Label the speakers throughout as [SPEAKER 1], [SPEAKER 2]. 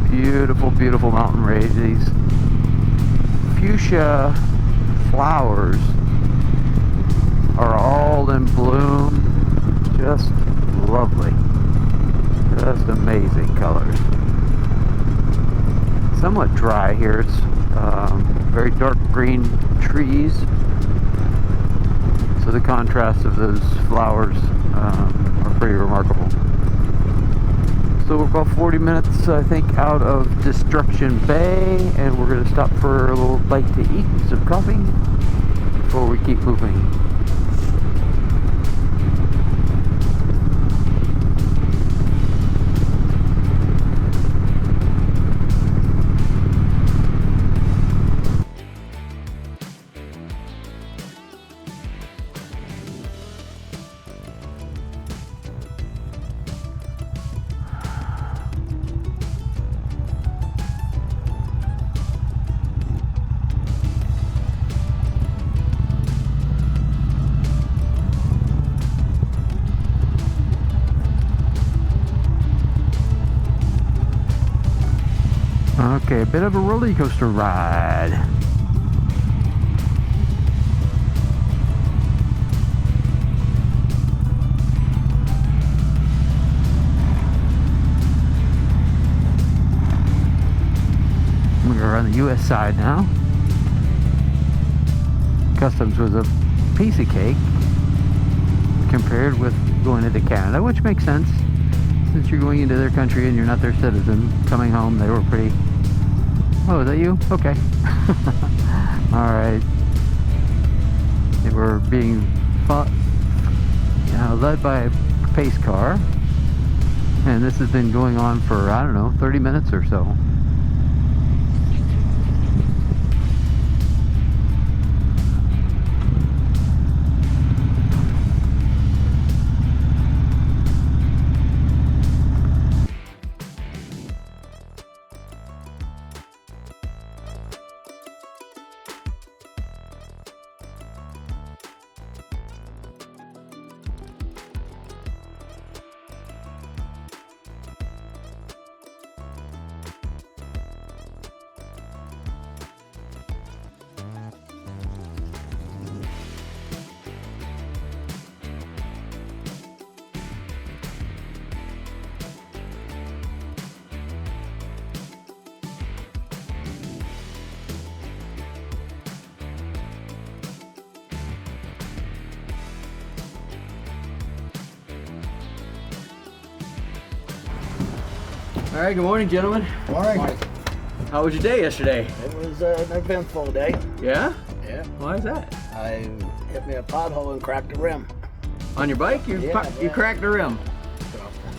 [SPEAKER 1] Beautiful, beautiful mountain range. These fuchsia flowers are all in bloom. Just lovely. Just amazing colors. Somewhat dry here. It's very dark green trees. So the contrast of those flowers are pretty remarkable. So we're about 40 minutes, I think, out of Destruction Bay, and we're going to stop for a little bite to eat and some coffee before we keep moving. Okay, a bit of a roller coaster ride. We're on the US side now. Customs was a piece of cake compared with going into Canada, which makes sense. Since you're going into their country and you're not their citizen, coming home, they were pretty... Oh, is that you? Okay. Alright. They were being led by a pace car. And this has been going on for, I don't know, 30 minutes or so. All right, good morning, gentlemen.
[SPEAKER 2] Morning.
[SPEAKER 1] How was your day yesterday?
[SPEAKER 2] It was an eventful day.
[SPEAKER 1] Yeah?
[SPEAKER 2] Yeah.
[SPEAKER 1] Why is that?
[SPEAKER 2] I hit me a pothole and cracked the rim.
[SPEAKER 1] On your bike? You cracked the rim.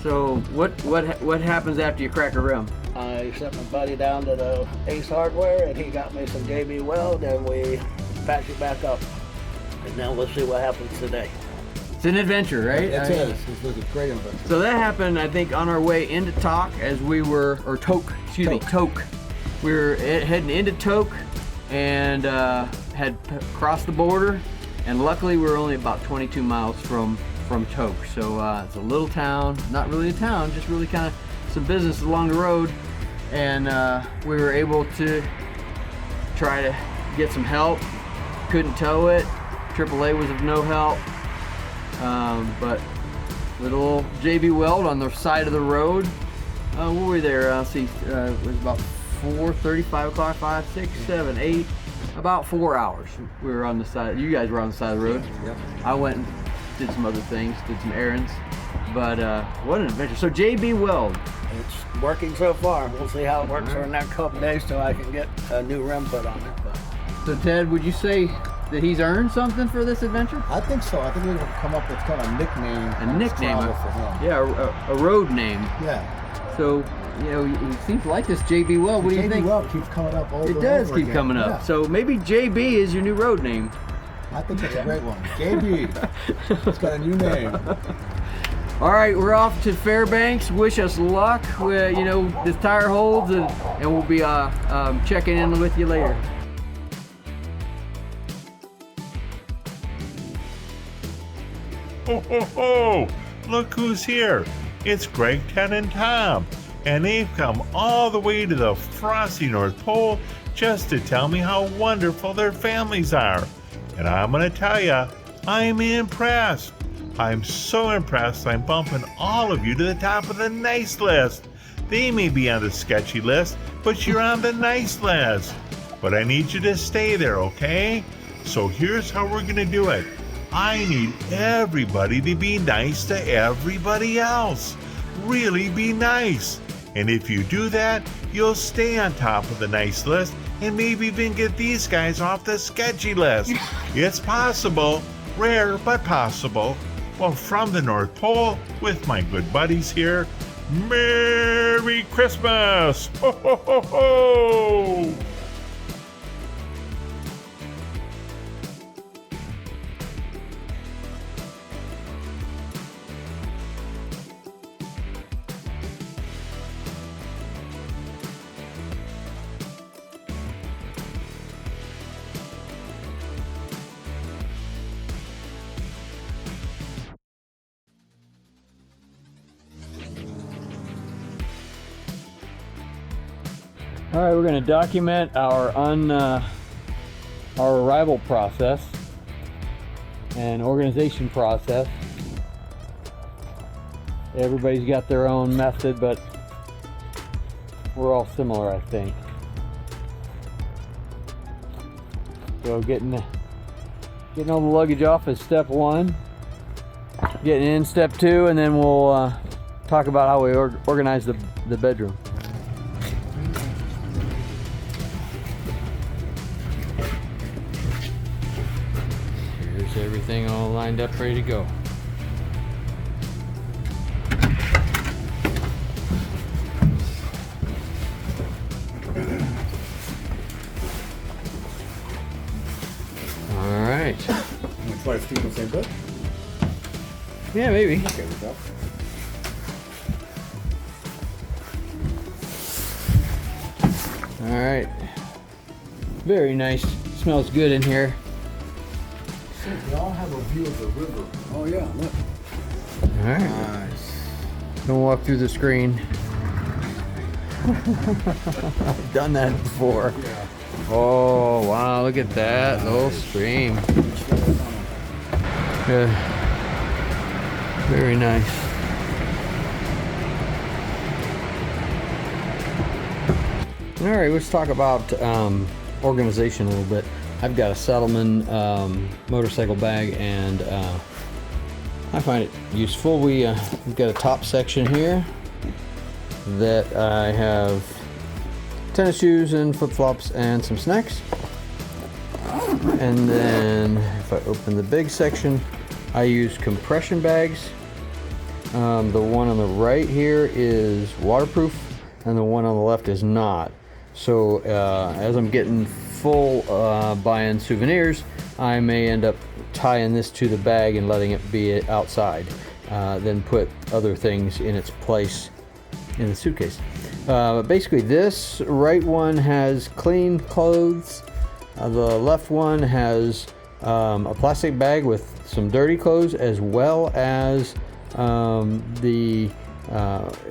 [SPEAKER 1] So what happens after you crack a rim?
[SPEAKER 2] I sent my buddy down to the Ace Hardware and he got me some JB Weld and we patched it back up. And now we'll see what happens today.
[SPEAKER 1] It's an adventure, right?
[SPEAKER 2] It is. It was a great adventure.
[SPEAKER 1] So that happened, I think, on our way into Tok as we were, or Tok, excuse me, Tok. We were heading into Tok and had crossed the border, and luckily we were only about 22 miles from Tok. So it's a little town, not really a town, just really kind of some business along the road, and we were able to try to get some help. Couldn't tow it. AAA was of no help. But little JB Weld on the side of the road. What were we there? Let's see, it was about 4:30, 5 o'clock, 5, 6, 7, 8, about 4 hours. We were on the side. You guys were on the side of the road.
[SPEAKER 2] Yep.
[SPEAKER 1] I went and did some other things, did some errands. But what an adventure. So JB Weld.
[SPEAKER 2] It's working so far. We'll see how it works for the next couple days till I can get a new rim put on it. But.
[SPEAKER 1] So Ted, would you say that he's earned something for this adventure?
[SPEAKER 3] I think so. I think we're going to come up with kind of a nickname.
[SPEAKER 1] A nickname?
[SPEAKER 3] For him.
[SPEAKER 1] Yeah, a road name.
[SPEAKER 3] Yeah.
[SPEAKER 1] So, you know, he seems to like this JB Weld. What do you think?
[SPEAKER 3] JB Weld keeps coming up over
[SPEAKER 1] It does
[SPEAKER 3] and over
[SPEAKER 1] keep
[SPEAKER 3] again.
[SPEAKER 1] coming up.
[SPEAKER 3] Yeah.
[SPEAKER 1] So maybe JB is your new road name.
[SPEAKER 3] I think that's a great one. JB. It's got a new name.
[SPEAKER 1] All right, we're off to Fairbanks. Wish us luck. You know, this tire holds, and we'll be checking in with you later.
[SPEAKER 4] Ho, ho, ho! Look who's here. It's Greg, Ted, and Tom. and they've come all the way to the frosty North Pole just to tell me how wonderful their families are. And I'm gonna tell you, I'm impressed. I'm so impressed I'm bumping all of you to the top of the nice list. They may be on the sketchy list, but you're on the nice list. But I need you to stay there, okay? So here's how we're gonna do it. I need everybody to be nice to everybody else. Really be nice. And if you do that, you'll stay on top of the nice list and maybe even get these guys off the sketchy list. It's possible, rare but possible. Well, from the North Pole, with my good buddies here, Merry Christmas! Ho, ho, ho, ho!
[SPEAKER 1] All right, we're going to document our arrival process and organization process. Everybody's got their own method, but we're all similar, I think. So getting all the luggage off is step one. Getting in step two, and then we'll talk about how we organize the bedroom. Everything all lined up, ready to go. All right.
[SPEAKER 3] We try to keep the same book?
[SPEAKER 1] Yeah, maybe.
[SPEAKER 3] Okay, we go.
[SPEAKER 1] All right. Very nice. Smells good in here.
[SPEAKER 3] We all have a view of the river. Oh yeah, look.
[SPEAKER 1] All right.
[SPEAKER 3] Nice.
[SPEAKER 1] Don't walk through the screen. I've done that before.
[SPEAKER 3] Yeah.
[SPEAKER 1] Oh wow! Look at that little stream. Yeah. Very nice. All right, let's talk about organization a little bit. I've got a Settleman motorcycle bag, and I find it useful. We've got a top section here that I have tennis shoes and flip-flops and some snacks. And then if I open the big section, I use compression bags. The one on the right here is waterproof, and the one on the left is not. So as I'm getting full buying souvenirs, I may end up tying this to the bag and letting it be outside, then put other things in its place in the suitcase. Basically this right one has clean clothes, the left one has a plastic bag with some dirty clothes, as well as the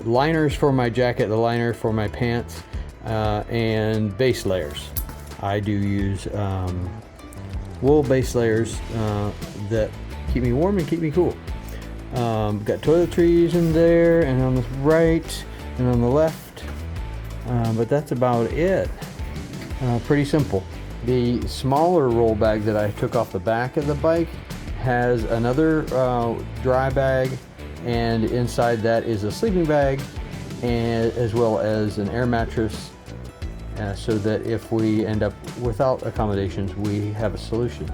[SPEAKER 1] liners for my jacket, the liner for my pants, and base layers. I do use wool base layers that keep me warm and keep me cool. Got toiletries in there, and on the right and on the left, but that's about it. Pretty simple. The smaller roll bag that I took off the back of the bike has another dry bag, and inside that is a sleeping bag, and as well as an air mattress, so that if we end up without accommodations, we have a solution.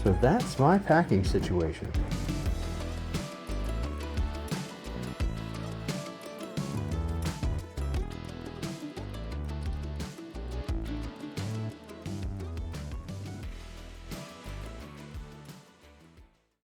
[SPEAKER 1] So that's my packing situation.